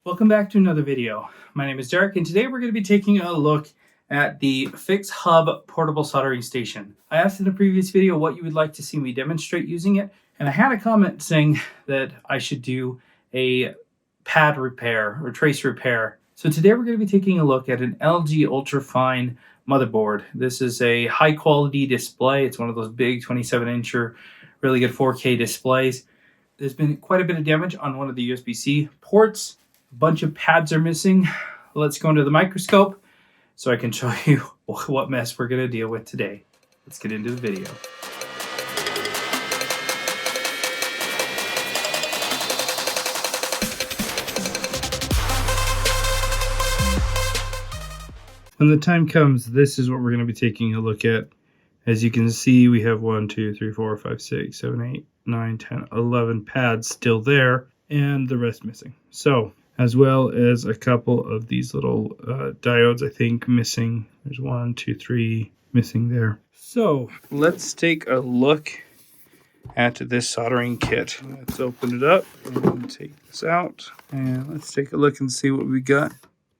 Welcome back to another video. My name is Derek, and today we're going to be taking a look at the Fix Hub Portable Soldering Station. I asked in a previous video what you would like to see me demonstrate using it, and I had a comment saying that I should do a pad repair or trace repair. So today we're going to be taking a look at an LG UltraFine motherboard. This is a high quality display. It's one of those big 27-incher, really good 4K displays. There's been quite a bit of damage on one of the USB-C ports. A bunch of pads are missing. Let's go into the microscope so I can show you what mess we're going to deal with today. Let's get into the video. When the time comes, this is what we're going to be taking a look at. As you can see, we have 1, 2, 3, 4, 5, 6, 7, 8, 9, 10, 11 pads still there, and the rest missing. So, as well as a couple of these little diodes, I think, missing. There's 1, 2, 3 missing there. So, let's take a look at this soldering kit. Let's open it up and take this out. And let's take a look and see what we got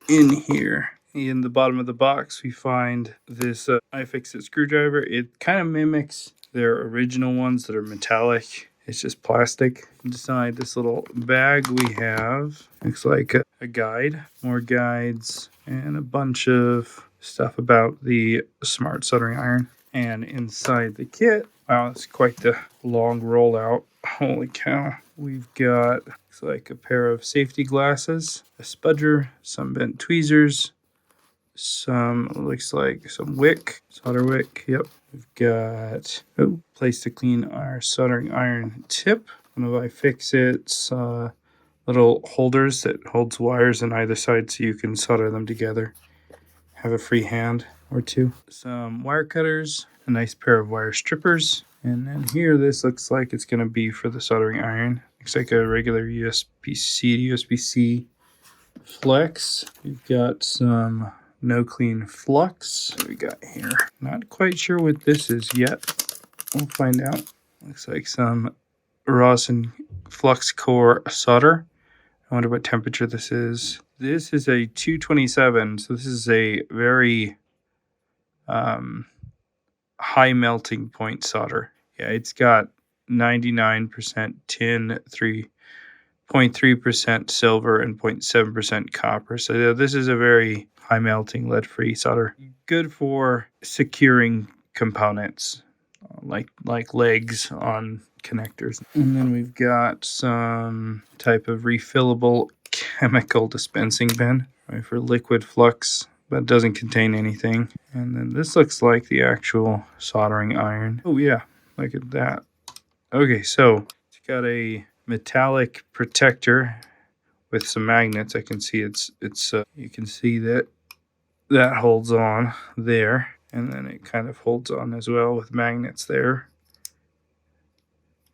in here. In the bottom of the box, we find this iFixit screwdriver. It kind of mimics their original ones that are metallic. It's just plastic. Inside this little bag we have, looks like a guide, more guides, and a bunch of stuff about the smart soldering iron. And inside the kit, wow, it's quite the long rollout. Holy cow. We've got, looks like a pair of safety glasses, a spudger, some bent tweezers, some, looks like some wick, solder wick, yep. We've got a place to clean our soldering iron tip. One of iFixit's little holders that holds wires on either side so you can solder them together. Have a free hand or two. Some wire cutters, a nice pair of wire strippers. And then here, this looks like it's going to be for the soldering iron. Looks like a regular USB-C flex. We've got some no clean flux. What do we got here? Not quite sure what this is yet. We'll find out. Looks like some rosin flux core solder. I wonder what temperature this is. This is a 227, so this is a very high melting point solder. Yeah, it's got 99% tin, 3.3% silver, and 0.7% copper. So this is a very high melting lead-free solder. Good for securing components like legs on connectors. And then we've got some type of refillable chemical dispensing bin, right, for liquid flux, but it doesn't contain anything. And then this looks like the actual soldering iron. Oh yeah, look at that. Okay, so it's got a metallic protector with some magnets. I can see it's you can see that holds on there, and then it kind of holds on as well with magnets there.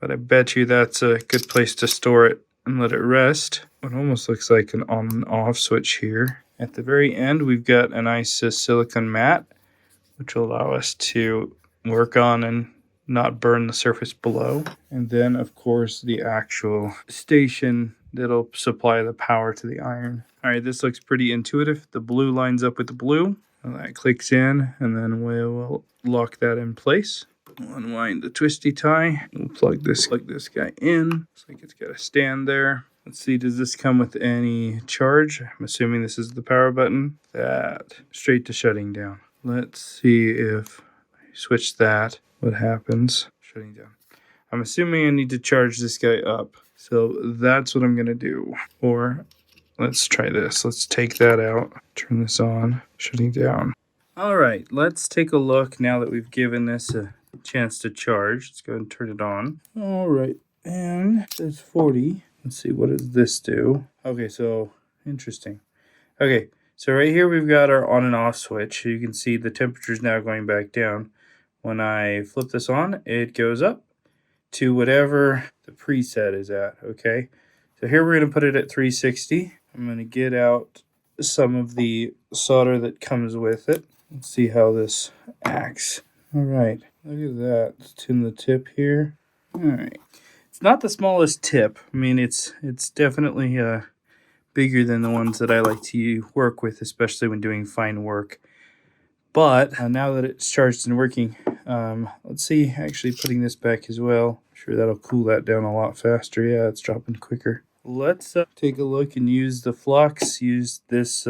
But I bet you that's a good place to store it and let it rest. It almost looks like an on and off switch here. At the very end, we've got a nice silicone mat, which will allow us to work on and not burn the surface below. And then, of course, the actual station that'll supply the power to the iron. All right, this looks pretty intuitive. The blue lines up with the blue, and that clicks in, and then we'll lock that in place. We'll unwind the twisty tie. We'll plug this guy in. Looks like it's got a stand there. Let's see, does this come with any charge? I'm assuming this is the power button. That, straight to shutting down. Let's see if I switch that, what happens. Shutting down. I'm assuming I need to charge this guy up. So that's what I'm going to do. Or let's try this. Let's take that out. Turn this on. Shutting down. All right, let's take a look now that we've given this a chance to charge. Let's go ahead and turn it on. All right, and it says 40. Let's see, what does this do? Okay, so interesting. Okay, so right here we've got our on and off switch. You can see the temperature is now going back down. When I flip this on, it goes up to whatever the preset is at, okay? So here we're going to put it at 360. I'm going to get out some of the solder that comes with it. Let's see how this acts. All right, look at that. Let's tune the tip here. All right. It's not the smallest tip. I mean, it's definitely bigger than the ones that I like to work with, especially when doing fine work. But now that it's charged and working, let's see, actually putting this back as well. I'm sure that'll cool that down a lot faster. Yeah, it's dropping quicker. Let's take a look and use the flux, use this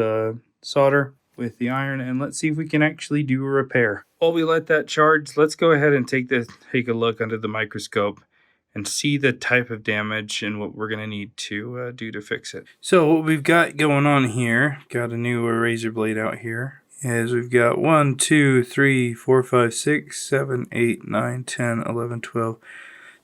solder with the iron, and let's see if we can actually do a repair. While we let that charge, let's go ahead and take a look under the microscope and see the type of damage and what we're going to need to do to fix it. So what we've got going on here, got a new razor blade out here, is we've got 1, 2, 3, 4, 5, 6, 7, 8, 9, 10, 11, 12,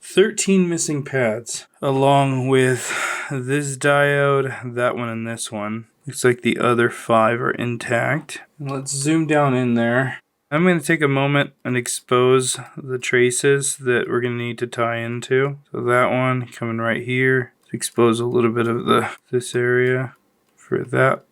13 missing pads, along with this diode, that one, and this one. Looks like the other 5 are intact. Let's zoom down in there. I'm going to take a moment and expose the traces that we're going to need to tie into. So that one coming right here. Expose a little bit of this area for that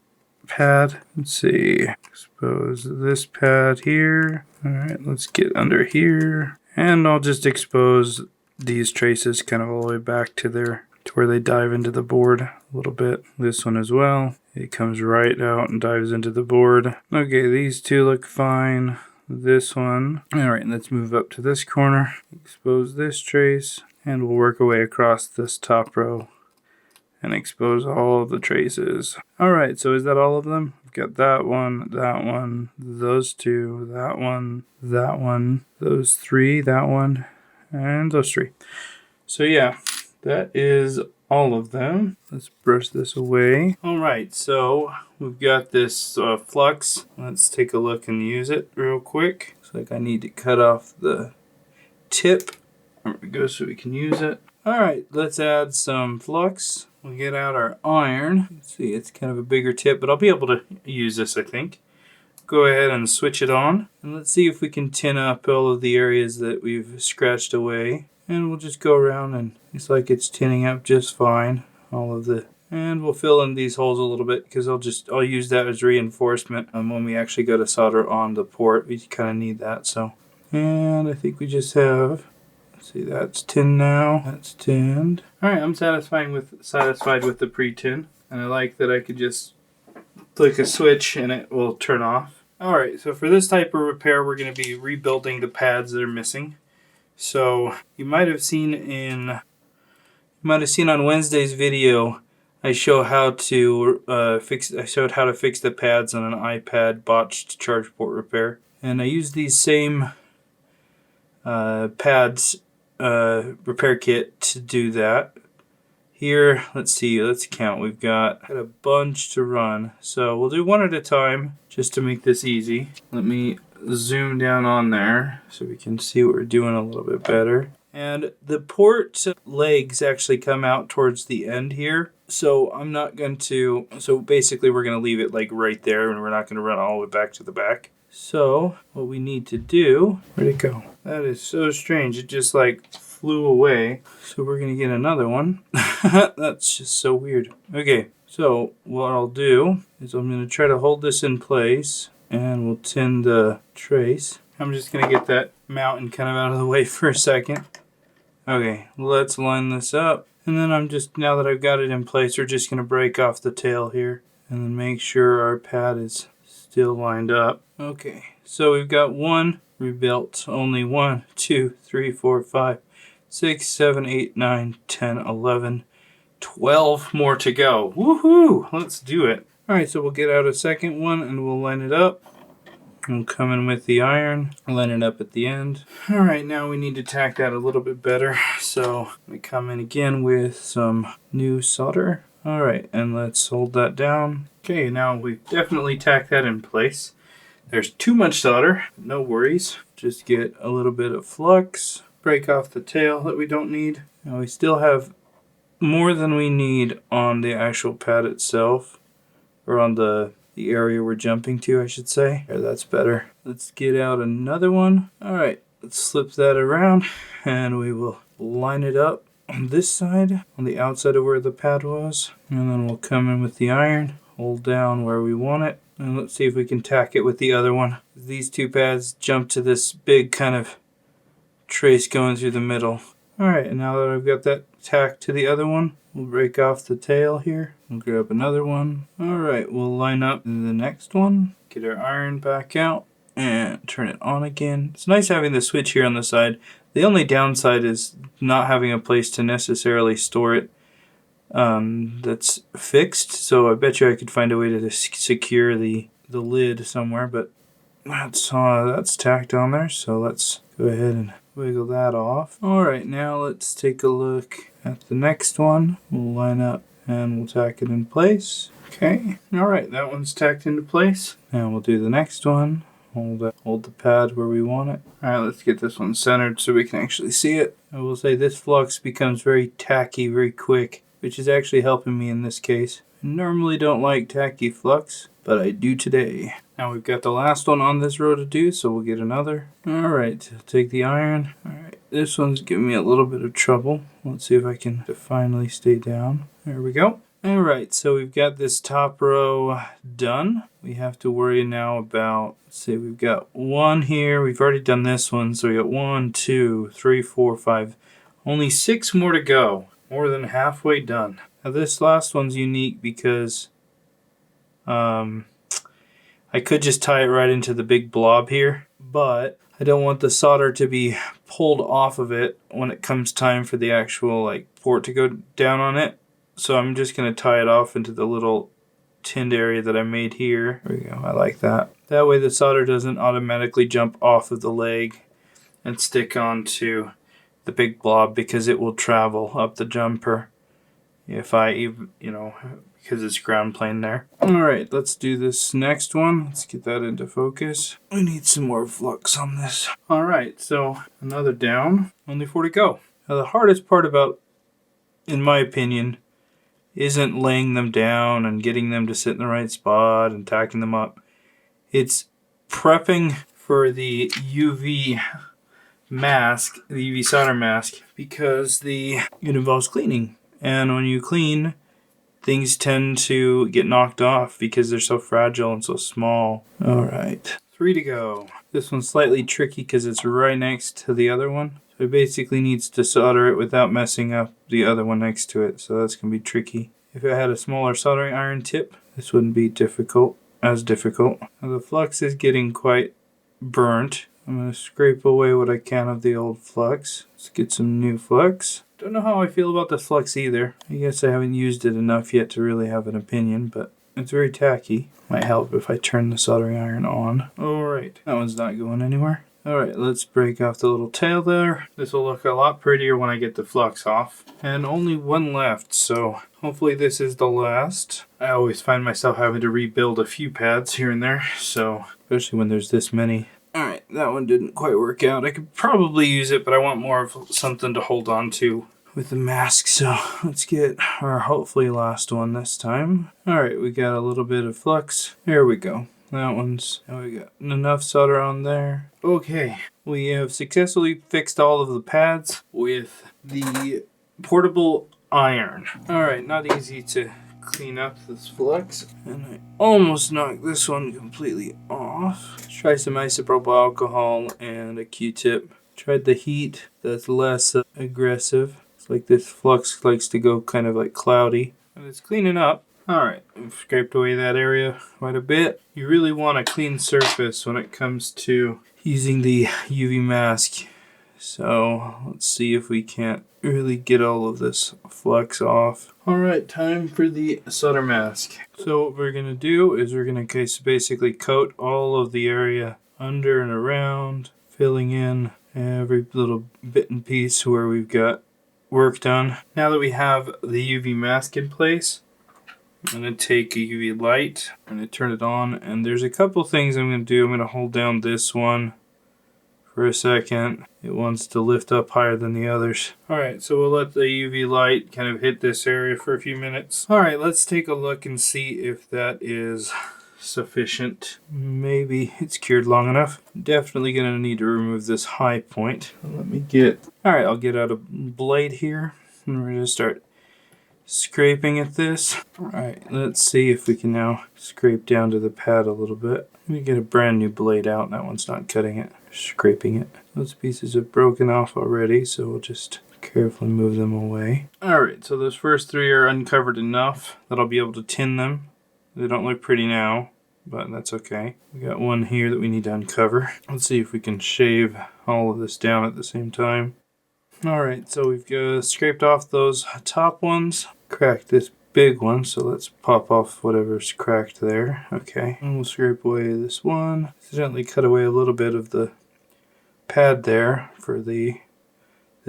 pad. Let's see. Expose this pad here. Alright, let's get under here. And I'll just expose these traces kind of all the way back to where they dive into the board a little bit. This one as well. It comes right out and dives into the board. Okay, these two look fine. This one. Alright, let's move up to this corner. Expose this trace. And we'll work our way across this top row and expose all of the traces. Alright, so is that all of them? We've got that one, those two, that one, those 3, that one, and those 3. So yeah, that is all of them. Let's brush this away. Alright, so we've got this flux. Let's take a look and use it real quick. Looks like I need to cut off the tip. There we go, so we can use it. Alright, let's add some flux. We'll get out our iron. Let's see, it's kind of a bigger tip, but I'll be able to use this, I think. Go ahead and switch it on. And let's see if we can tin up all of the areas that we've scratched away. And we'll just go around and it's like it's tinning up just fine. And we'll fill in these holes a little bit because I'll use that as reinforcement when we actually go to solder on the port. We kind of need that. So, and I think we just have. Let's see, that's tin now. That's tinned. All right, I'm satisfied with the pre-tin, and I like that I could just click a switch and it will turn off. All right, so for this type of repair, we're going to be rebuilding the pads that are missing. So you might have seen on Wednesday's video, I showed how to fix the pads on an iPad botched charge port repair, and I used these same pads repair kit to do that. Here, let's count. We've got a bunch to run, so we'll do one at a time just to make this easy. Let me zoom down on there so we can see what we're doing a little bit better. And the port legs actually come out towards the end here, so basically we're going to leave it like right there, and we're not going to run all the way back to the back. So what we need to do, where'd it go? That is so strange, it just like flew away. So we're gonna get another one. That's just so weird. Okay, so what I'll do is I'm gonna try to hold this in place and we'll tin the trace. I'm just gonna get that mountain kind of out of the way for a second. Okay, let's line this up. And then now that I've got it in place, we're just gonna break off the tail here and then make sure our pad is still lined up. Okay, so we've got one rebuilt. Only 1, 2, 3, 4, 5, 6, 7, 8, 9, 10, 11, 12 more to go. Woohoo! Let's do it. Alright, so we'll get out a second one and we'll line it up. We'll come in with the iron, line it up at the end. Alright, now we need to tack that a little bit better. So we come in again with some new solder. Alright, and let's hold that down. Okay, now we've definitely tacked that in place. There's too much solder, no worries. Just get a little bit of flux, break off the tail that we don't need. Now we still have more than we need on the actual pad itself, or on the area we're jumping to, I should say. There, that's better. Let's get out another one. Alright, let's slip that around and we will line it up on this side, on the outside of where the pad was. And then we'll come in with the iron, hold down where we want it. And let's see if we can tack it with the other one. These two pads jump to this big kind of trace going through the middle. Alright, and now that I've got that tacked to the other one, We'll break off the tail here. We'll grab another one. Alright, we'll line up the next one. Get our iron back out and turn it on again. It's nice having the switch here on the side. The only downside is not having a place to necessarily store it that's fixed. So I bet you I could find a way to secure the lid somewhere, but that's tacked on there. So let's go ahead and wiggle that off. Alright, now let's take a look at the next one. We'll line up and we'll tack it in place. Okay, alright, that one's tacked into place. Now we'll do the next one. Hold the pad where we want it. Alright, let's get this one centered so we can actually see it. I will say this flux becomes very tacky very quick, which is actually helping me in this case. I normally don't like tacky flux, but I do today. Now we've got the last one on this row to do, so we'll get another. Alright, take the iron. Alright, this one's giving me a little bit of trouble. Let's see if I can finally stay down. There we go. Alright, so we've got this top row done. We have to worry now about, let's see, we've got one here. We've already done this one, so we got 1, 2, 3, 4, 5. Only 6 more to go. More than halfway done. Now this last one's unique because I could just tie it right into the big blob here, but I don't want the solder to be pulled off of it when it comes time for the actual port to go down on it. So I'm just going to tie it off into the little tinned area that I made here. There we go, I like that. That way the solder doesn't automatically jump off of the leg and stick onto the big blob, because it will travel up the jumper if I even, because it's ground plane there. Alright, let's do this next one. Let's get that into focus. We need some more flux on this. Alright, so another down, only 4 to go. Now the hardest part about, in my opinion, isn't laying them down and getting them to sit in the right spot and tacking them up. It's prepping for the UV mask, the UV solder mask, because it involves cleaning. And when you clean, things tend to get knocked off because they're so fragile and so small. Alright, 3 to go. This one's slightly tricky because it's right next to the other one. So it basically needs to solder it without messing up the other one next to it. So that's going to be tricky. If I had a smaller soldering iron tip, this wouldn't be as difficult. Now the flux is getting quite burnt. I'm going to scrape away what I can of the old flux. Let's get some new flux. Don't know how I feel about this flux either. I guess I haven't used it enough yet to really have an opinion, but it's very tacky. Might help if I turn the soldering iron on. Alright, that one's not going anywhere. Alright, let's break off the little tail there. This will look a lot prettier when I get the flux off. And only one left, so hopefully this is the last. I always find myself having to rebuild a few pads here and there, so especially when there's this many. Alright, that one didn't quite work out. I could probably use it, but I want more of something to hold on to with the mask. So let's get our hopefully last one this time. Alright, we got a little bit of flux. There we go. Now we got enough solder on there. Okay, we have successfully fixed all of the pads with the portable iron. Alright, not easy to clean up this flux, and I almost knocked this one completely off. Let's try some isopropyl alcohol and a Q-tip. Tried the heat, that's less aggressive. It's like this flux likes to go kind of like cloudy, and it's cleaning up. Alright, we've scraped away that area quite a bit. You really want a clean surface when it comes to using the UV mask. So let's see if we can't really get all of this flux off. Alright, time for the solder mask. So what we're going to do is we're going to basically coat all of the area under and around, filling in every little bit and piece where we've got work done. Now that we have the UV mask in place, I'm going to take a UV light, I'm going to turn it on, and there's a couple things I'm going to do. I'm going to hold down this one for a second. It wants to lift up higher than the others. Alright, so we'll let the UV light kind of hit this area for a few minutes. Alright, let's take a look and see if that is sufficient. Maybe it's cured long enough. Definitely going to need to remove this high point. Alright, I'll get out a blade here, and we're going to start scraping at this. Alright, let's see if we can now scrape down to the pad a little bit. Let me get a brand new blade out. That one's not cutting it, scraping it. Those pieces have broken off already, so we'll just carefully move them away. Alright, so those first three are uncovered enough that I'll be able to tin them. They don't look pretty now, but that's okay. We got one here that we need to uncover. Let's see if we can shave all of this down at the same time. Alright, so we've scraped off those top ones, cracked this big one, so let's pop off whatever's cracked there. Okay, and we'll scrape away this one. Accidentally cut away a little bit of the pad there for the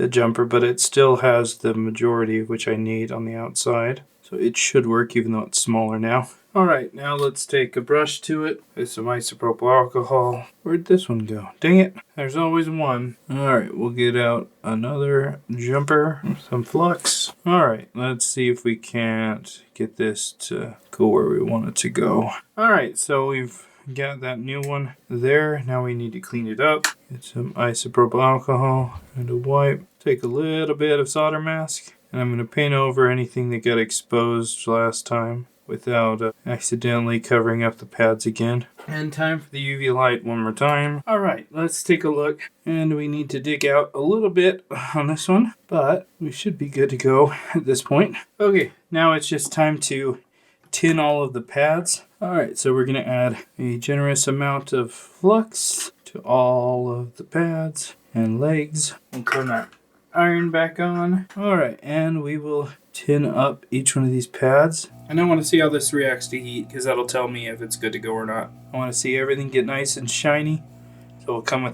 jumper, but it still has the majority of which I need on the outside. So it should work even though it's smaller now. Alright, now let's take a brush to it with some isopropyl alcohol. Where'd this one go? Dang it, there's always one. Alright, we'll get out another jumper, some flux. Alright, let's see if we can't get this to go where we want it to go. Alright, so we've got that new one there. Now we need to clean it up. Get some isopropyl alcohol and a wipe. Take a little bit of solder mask, and I'm going to paint over anything that got exposed last time without accidentally covering up the pads again. And time for the UV light one more time. Alright, let's take a look. And we need to dig out a little bit on this one, but we should be good to go at this point. Okay, now it's just time to tin all of the pads. Alright, so we're going to add a generous amount of flux to all of the pads and legs. We'll turn that iron back on. Alright, and we will tin up each one of these pads. And I want to see how this reacts to heat, because that'll tell me if it's good to go or not. I want to see everything get nice and shiny. So we'll come we'll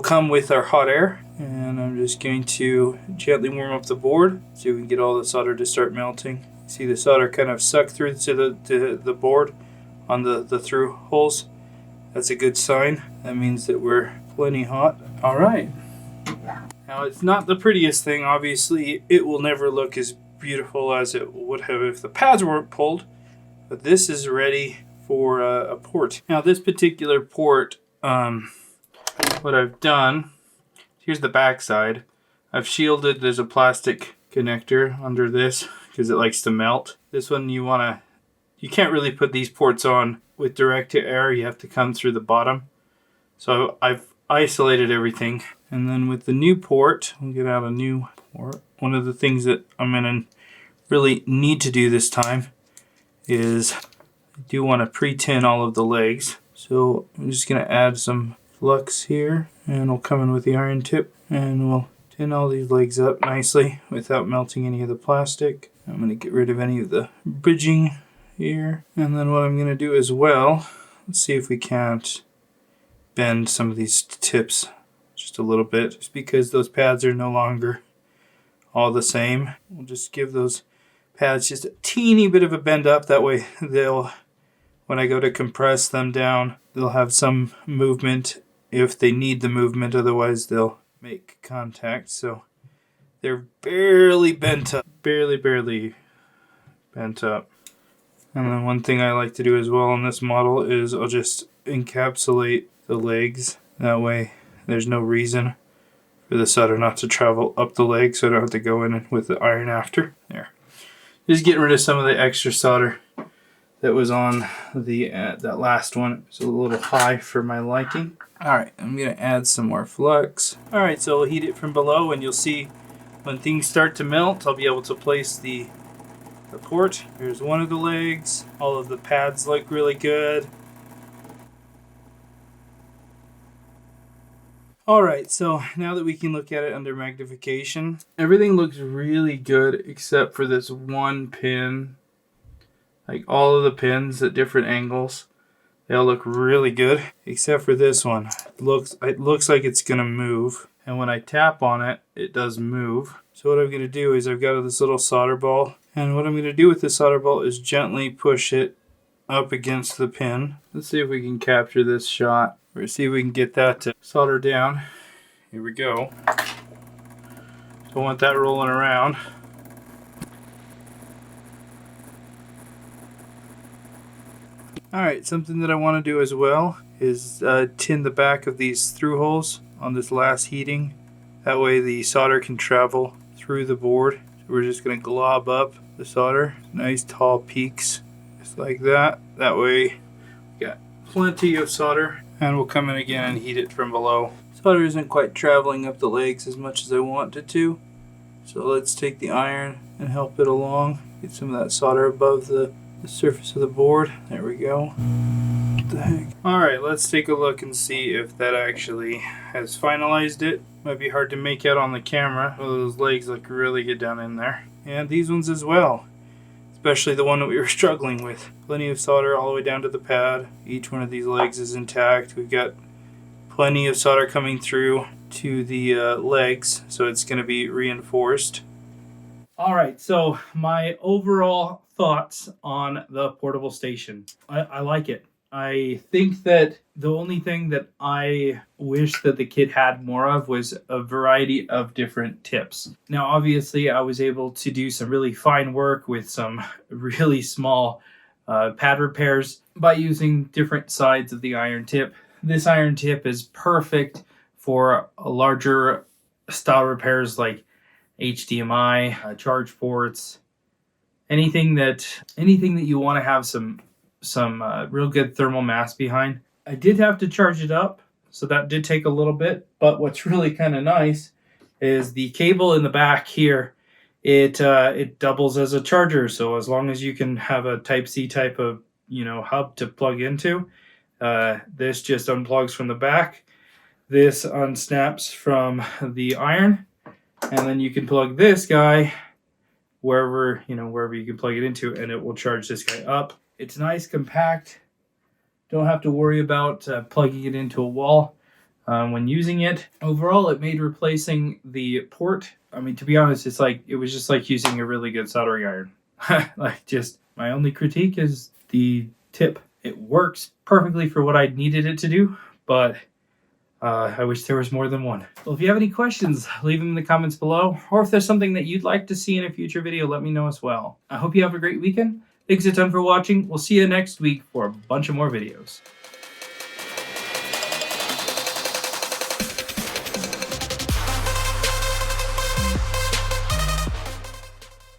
come with our hot air. And I'm just going to gently warm up the board so we can get all the solder to start melting. See the solder kind of suck through to the board on the through holes. That's a good sign. That means that we're plenty hot. Alright. Now it's not the prettiest thing, obviously. It will never look as beautiful as it would have if the pads weren't pulled. But this is ready for a port. Now this particular port, what I've done, here's the back side. I've shielded, there's a plastic connector under this because it likes to melt. This one you can't really put these ports on with direct to air. You have to come through the bottom. So I've isolated everything. And then with the new port, we'll get out a new port. One of the things that I'm gonna really need to do this time is I do want to pre-tin all of the legs. So I'm just gonna add some flux here, and we'll come in with the iron tip, and we'll tin all these legs up nicely without melting any of the plastic. I'm going to get rid of any of the bridging here. And then what I'm going to do as well, let's see if we can't bend some of these tips just a little bit, just because those pads are no longer all the same. We'll just give those pads just a teeny bit of a bend up. That way when I go to compress them down, they'll have some movement if they need the movement, otherwise they'll make contact. So they're barely bent up, barely bent up. And then one thing I like to do as well on this model is I'll just encapsulate the legs. That way there's no reason for the solder not to travel up the leg, so I don't have to go in with the iron after. There. Just getting rid of some of the extra solder that was on the that last one. It's a little high for my liking. Alright, I'm going to add some more flux. Alright, so we'll heat it from below, and you'll see when things start to melt, I'll be able to place the port. Here's one of the legs. All of the pads look really good. Alright, so now that we can look at it under magnification, everything looks really good except for this one pin. Like all of the pins at different angles, they all look really good except for this one. It looks like it's gonna move, and when I tap on it, it does move. So what I'm gonna do is I've got this little solder ball, and what I'm gonna do with this solder ball is gently push it up against the pin. Let's see if we can capture this shot, or see if we can get that to solder down. Here we go. Don't want that rolling around. Alright, something that I want to do as well is tin the back of these through holes on this last heating. That way the solder can travel through the board. So we're just going to glob up the solder. Nice tall peaks, just like that. That way we got plenty of solder. And we'll come in again and heat it from below. Solder isn't quite traveling up the legs as much as I want it to. So let's take the iron and help it along. Get some of that solder above the surface of the board. There we go. What the heck? Alright, let's take a look and see if that actually has finalized it. Might be hard to make out on the camera. Oh, those legs look really good down in there. And these ones as well. Especially the one that we were struggling with. Plenty of solder all the way down to the pad. Each one of these legs is intact. We've got plenty of solder coming through to the legs, so it's going to be reinforced. Alright, so my overall thoughts on the portable station. I like it. I think that the only thing that I wish that the kit had more of was a variety of different tips. Now, obviously, I was able to do some really fine work with some really small pad repairs by using different sides of the iron tip. This iron tip is perfect for larger style repairs like HDMI, charge ports, anything that you want to have some real good thermal mass behind. I did have to charge it up, so that did take a little bit, but what's really kind of nice is the cable in the back here, it doubles as a charger. So as long as you can have a Type-C type of hub to plug into, this just unplugs from the back. This unsnaps from the iron, and then you can plug this guy wherever you can plug it into, and it will charge this guy up. It's nice, compact. Don't have to worry about plugging it into a wall when using it. Overall, it made replacing the port, I mean, to be honest, it was just like using a really good soldering iron. My only critique is the tip. It works perfectly for what I needed it to do, but I wish there was more than one. Well, if you have any questions, leave them in the comments below, or if there's something that you'd like to see in a future video, let me know as well. I hope you have a great weekend. Thanks a ton for watching. We'll see you next week for a bunch of more videos.